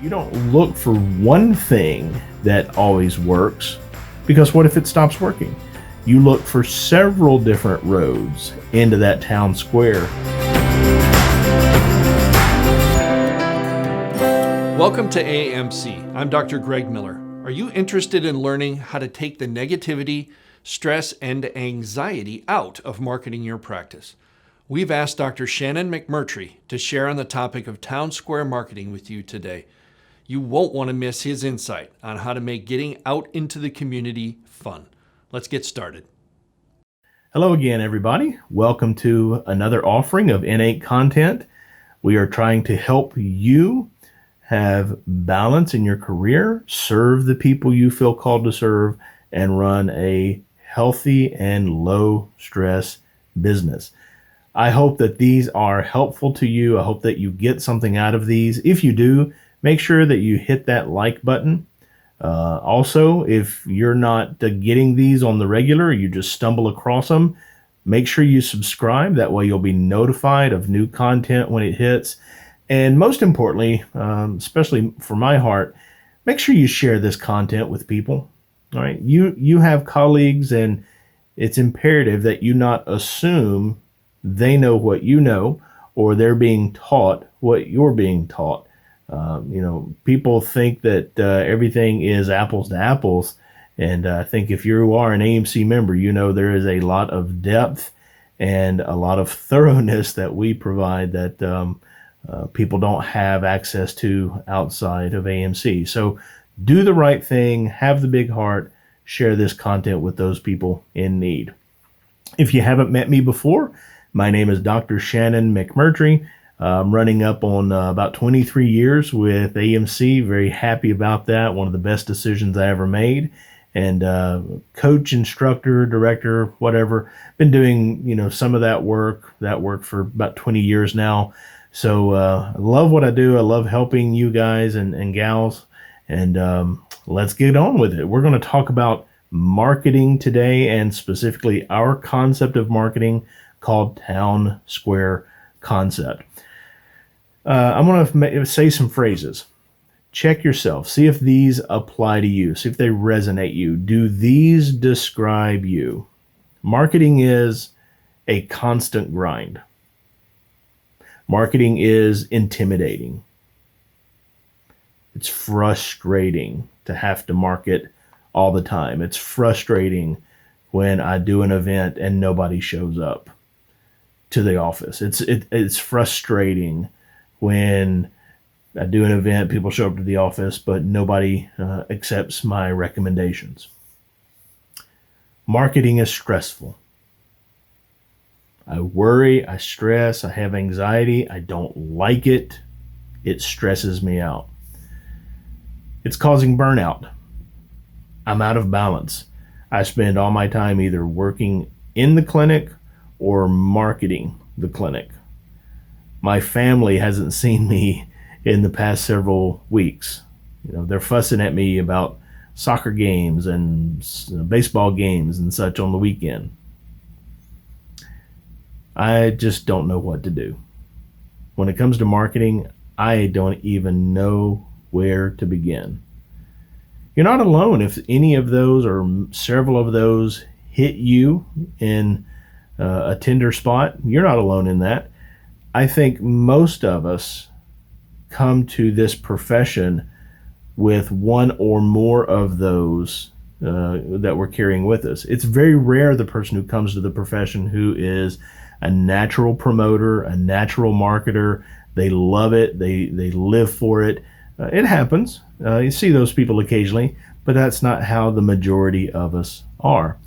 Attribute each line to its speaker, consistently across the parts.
Speaker 1: You don't look for one thing that always works, because what if it stops working? You look for several different roads into that town square.
Speaker 2: Welcome to AMC. I'm Dr. Greg Miller. Are you interested in learning how to take the negativity, stress, and anxiety out of marketing your practice? We've asked Dr. Shannon McMurtry to share on the topic of town square marketing with you today. You won't want to miss his insight on how to make getting out into the community fun. Let's get started.
Speaker 1: Hello again, everybody. Welcome to another offering of Innate Content. We are trying to help you have balance in your career, serve the people you feel called to serve, and run a healthy and low stress business. I hope that these are helpful to you. I hope that you get something out of these. If you do, make sure that you hit that like button. Also, if you're not getting these on the regular, you just stumble across them, make sure you subscribe. That way you'll be notified of new content when it hits. And most importantly, especially for my heart, make sure you share this content with people. All right, you have colleagues, and it's imperative that you not assume they know what you know, or they're being taught what you're being taught. People think that everything is apples to apples. And I think if you are an AMC member, you know there is a lot of depth and a lot of thoroughness that we provide that people don't have access to outside of AMC. So do the right thing, have the big heart, share this content with those people in need. If you haven't met me before, my name is Dr. Shannon McMurtry. I'm running up on about 23 years with AMC. Very happy about that. One of the best decisions I ever made. And coach, instructor, director, whatever. Been doing, some of that work for about 20 years now. So I love what I do. I love helping you guys and gals. And let's get on with it. We're going to talk about marketing today, and specifically our concept of marketing called Town Square Concept. I'm going to say some phrases. Check yourself. See if these apply to you. See if they resonate you. Do these describe you? Marketing is a constant grind. Marketing is intimidating. It's frustrating to have to market all the time. It's frustrating when I do an event and nobody shows up to the office. It's frustrating when I do an event, people show up to the office, but nobody accepts my recommendations. Marketing is stressful. I worry, I stress, I have anxiety, I don't like it. It stresses me out. It's causing burnout. I'm out of balance. I spend all my time either working in the clinic or marketing the clinic. My family hasn't seen me in the past several weeks. They're fussing at me about soccer games and baseball games and such on the weekend. I just don't know what to do. When it comes to marketing, I don't even know where to begin. You're not alone if any of those or several of those hit you in a tender spot. You're not alone in that. I think most of us come to this profession with one or more of those that we're carrying with us. It's very rare the person who comes to the profession who is a natural promoter, a natural marketer. They love it. They live for it. It happens. You see those people occasionally, but that's not how the majority of us are.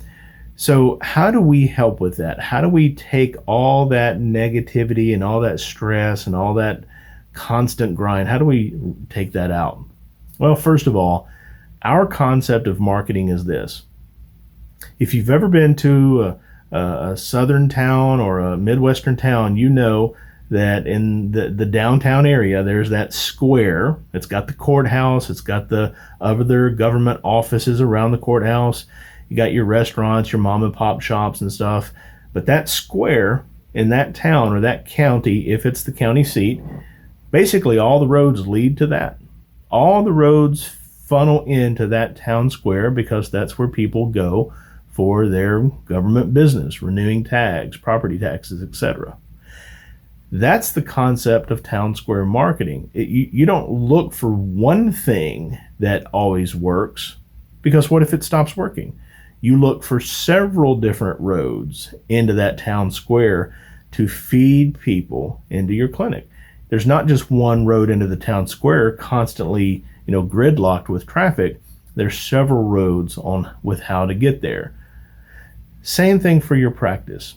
Speaker 1: So how do we help with that? How do we take all that negativity and all that stress and all that constant grind? How do we take that out? Well, first of all, our concept of marketing is this. If you've ever been to a southern town or a midwestern town, you know that in the downtown area, there's that square. It's got the courthouse. It's got the other government offices around the courthouse. You got your restaurants, your mom and pop shops and stuff. But that square in that town or that county, if it's the county seat, basically all the roads lead to that. all the roads funnel into that town square because that's where people go for their government business, renewing tags, property taxes, etc. That's the concept of town square marketing. You don't look for one thing that always works, because what if it stops working? You look for several different roads into that town square to feed people into your clinic. There's not just one road into the town square constantly, gridlocked with traffic. There's several roads on with how to get there. Same thing for your practice.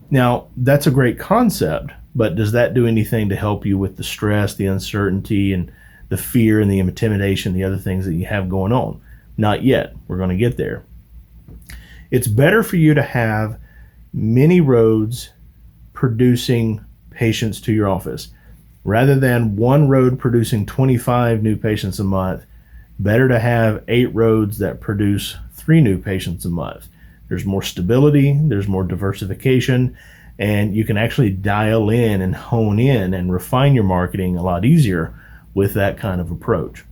Speaker 1: Now, that's a great concept, but does that do anything to help you with the stress, the uncertainty, and the fear and the intimidation, the other things that you have going on? Not yet. We're going to get there. It's better for you to have many roads producing patients to your office rather than one road producing 25 new patients a month. Better to have 8 roads that produce 3 new patients a month. There's more stability, there's more diversification, and you can actually dial in and hone in and refine your marketing a lot easier with that kind of approach.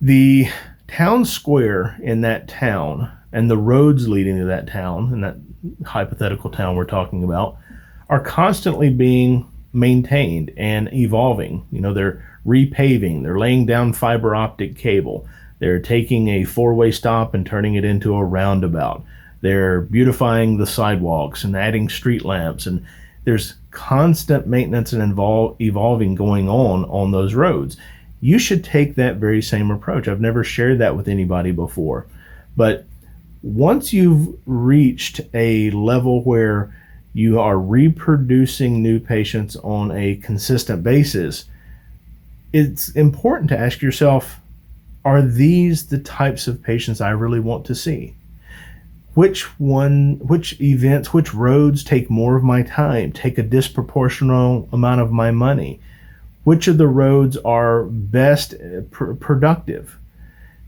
Speaker 1: The town square in that town and the roads leading to that town, and that hypothetical town we're talking about, are constantly being maintained and evolving. They're repaving, they're laying down fiber optic cable, they're taking a 4-way stop and turning it into a roundabout, they're beautifying the sidewalks and adding street lamps, and there's constant maintenance and evolving going on those roads. You should take that very same approach. I've never shared that with anybody before, but once you've reached a level where you are reproducing new patients on a consistent basis, it's important to ask yourself, are these the types of patients I really want to see? Which events, which roads take more of my time, take a disproportional amount of my money? Which of the roads are best productive?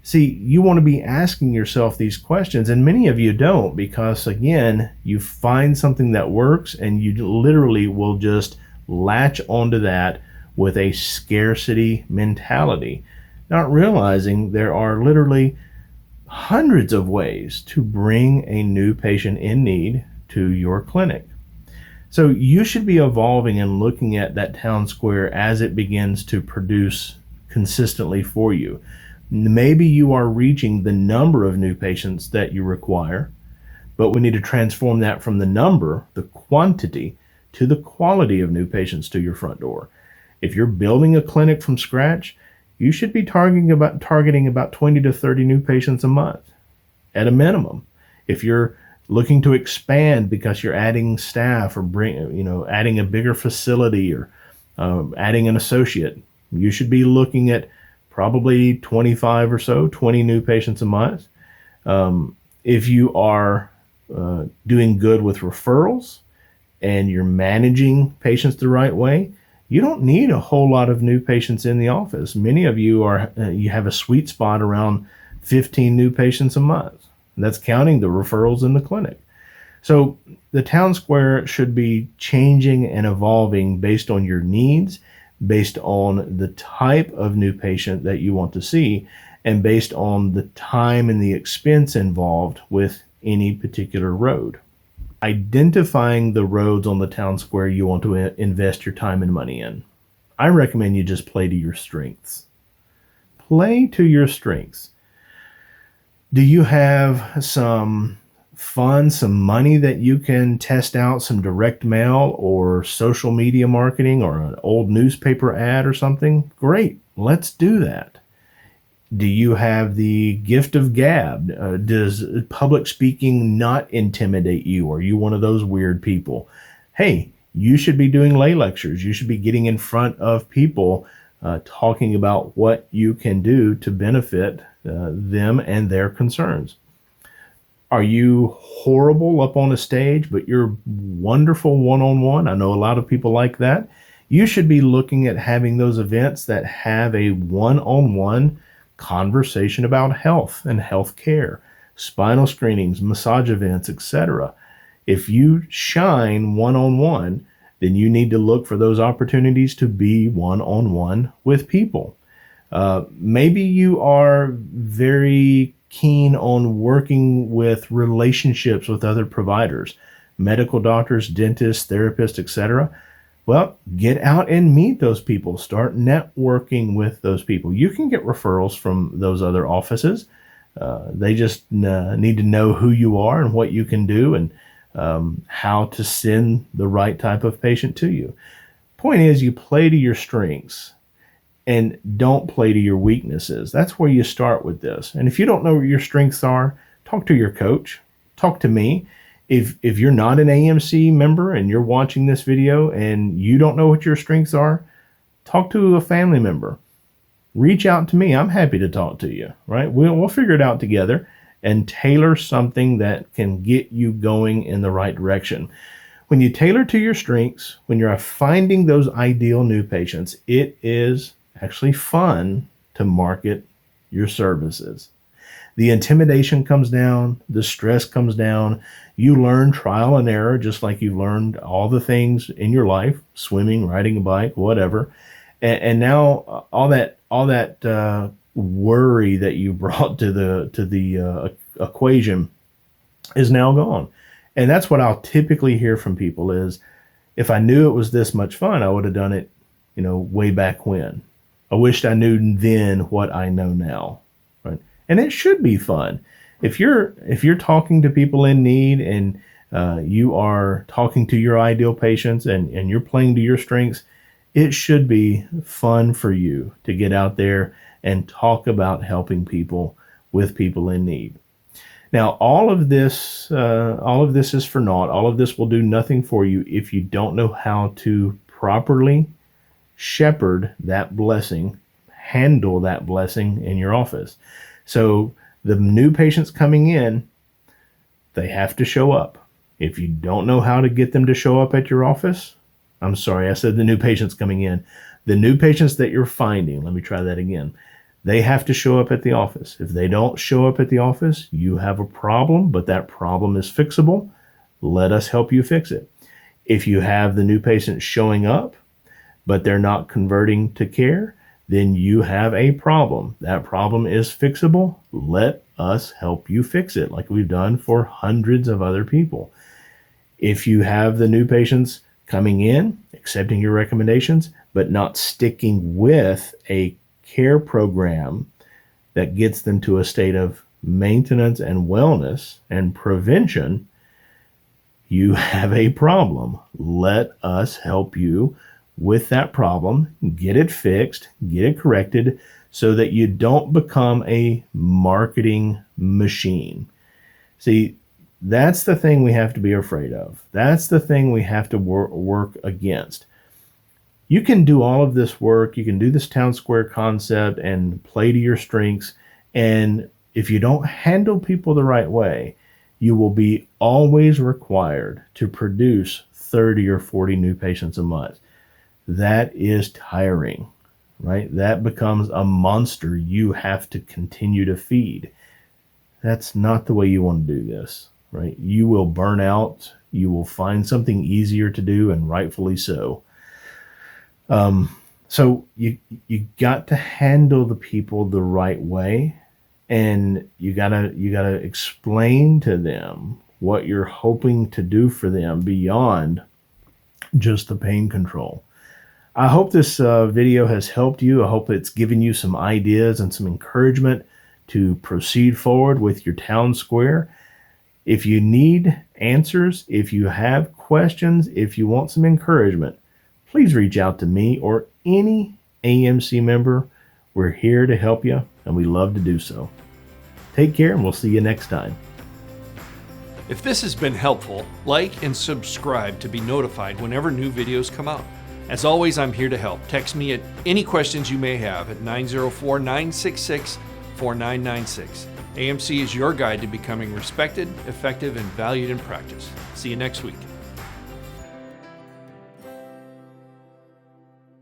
Speaker 1: See, you want to be asking yourself these questions, and many of you don't, because again, you find something that works and you literally will just latch onto that with a scarcity mentality, not realizing there are literally hundreds of ways to bring a new patient in need to your clinic. So you should be evolving and looking at that town square as it begins to produce consistently for you. Maybe you are reaching the number of new patients that you require, but we need to transform that from the number, the quantity, to the quality of new patients to your front door. If you're building a clinic from scratch, you should be targeting about 20 to 30 new patients a month at a minimum. If you're looking to expand because you're adding staff or adding a bigger facility or adding an associate, you should be looking at probably 25 or so, 20 new patients a month. If you are doing good with referrals and you're managing patients the right way, you don't need a whole lot of new patients in the office. Many of you you have a sweet spot around 15 new patients a month. And that's counting the referrals in the clinic. So the town square should be changing and evolving based on your needs, based on the type of new patient that you want to see, and based on the time and the expense involved with any particular road. Identifying the roads on the town square you want to invest your time and money in. I recommend you just play to your strengths. Play to your strengths. Do you have some funds, some money that you can test out, some direct mail or social media marketing or an old newspaper ad or something? Great, let's do that. Do you have the gift of gab? Does public speaking not intimidate you? Are you one of those weird people? Hey, you should be doing lay lectures. You should be getting in front of people, talking about what you can do to benefit them and their concerns. Are you horrible up on a stage, but you're wonderful one-on-one? I know a lot of people like that. You should be looking at having those events that have a one-on-one conversation about health and health care, spinal screenings, massage events, etc. If you shine one-on-one, then you need to look for those opportunities to be one-on-one with people. Maybe you are very keen on working with relationships with other providers, medical doctors, dentists, therapists, etc. Well, get out and meet those people. Start networking with those people. You can get referrals from those other offices. They just need to know who you are and what you can do, and how to send the right type of patient to you. Point is, you play to your strengths and don't play to your weaknesses. That's where you start with this. And if you don't know what your strengths are, talk to your coach. Talk to me. If you're not an AMC member and you're watching this video and you don't know what your strengths are, talk to a family member. Reach out to me. I'm happy to talk to you, right? We'll figure it out together and tailor something that can get you going in the right direction. When you tailor to your strengths, when you're finding those ideal new patients, it is actually fun to market your services. The intimidation comes down, the stress comes down. You learn trial and error, just like you've learned all the things in your life, swimming, riding a bike, whatever. And now all that worry that you brought to the equation is now gone. And that's what I'll typically hear from people is, if I knew it was this much fun, I would have done it, way back when. I wished I knew then what I know now, right? And it should be fun. If you're talking to people in need and you are talking to your ideal patients and you're playing to your strengths, it should be fun for you to get out there and talk about helping people with people in need. Now, all of this is for naught. All of this will do nothing for you if you don't know how to properly shepherd that blessing, handle that blessing in your office. So the new patients coming in, they have to show up. If you don't know how to get them to show up at your office, I'm sorry, I said the new patients coming in. The new patients that you're finding, let me try that again. They have to show up at the office. If they don't show up at the office, you have a problem, but that problem is fixable. Let us help you fix it. If you have the new patients showing up, but they're not converting to care, then you have a problem. That problem is fixable. Let us help you fix it, like we've done for hundreds of other people. If you have the new patients coming in, accepting your recommendations, but not sticking with a care program that gets them to a state of maintenance and wellness and prevention, you have a problem. Let us help you with that problem, get it fixed, get it corrected, so that you don't become a marketing machine. See, that's the thing we have to be afraid of. That's the thing we have to work against. You can do all of this work. You can do this town square concept and play to your strengths. And if you don't handle people the right way, you will be always required to produce 30 or 40 new patients a month. That is tiring, right? That becomes a monster you have to continue to feed. That's not the way you want to do this, right? You will burn out. You will find something easier to do, and rightfully so. So you got to handle the people the right way, and you gotta explain to them what you're hoping to do for them beyond just the pain control. I hope this video has helped you. I hope it's given you some ideas and some encouragement to proceed forward with your town square. If you need answers, if you have questions, if you want some encouragement, please reach out to me or any AMC member. We're here to help you, and we love to do so. Take care, and we'll see you next time.
Speaker 2: If this has been helpful, like and subscribe to be notified whenever new videos come out. As always, I'm here to help. Text me at any questions you may have at 904-966-4996. AMC is your guide to becoming respected, effective, and valued in practice. See you next week.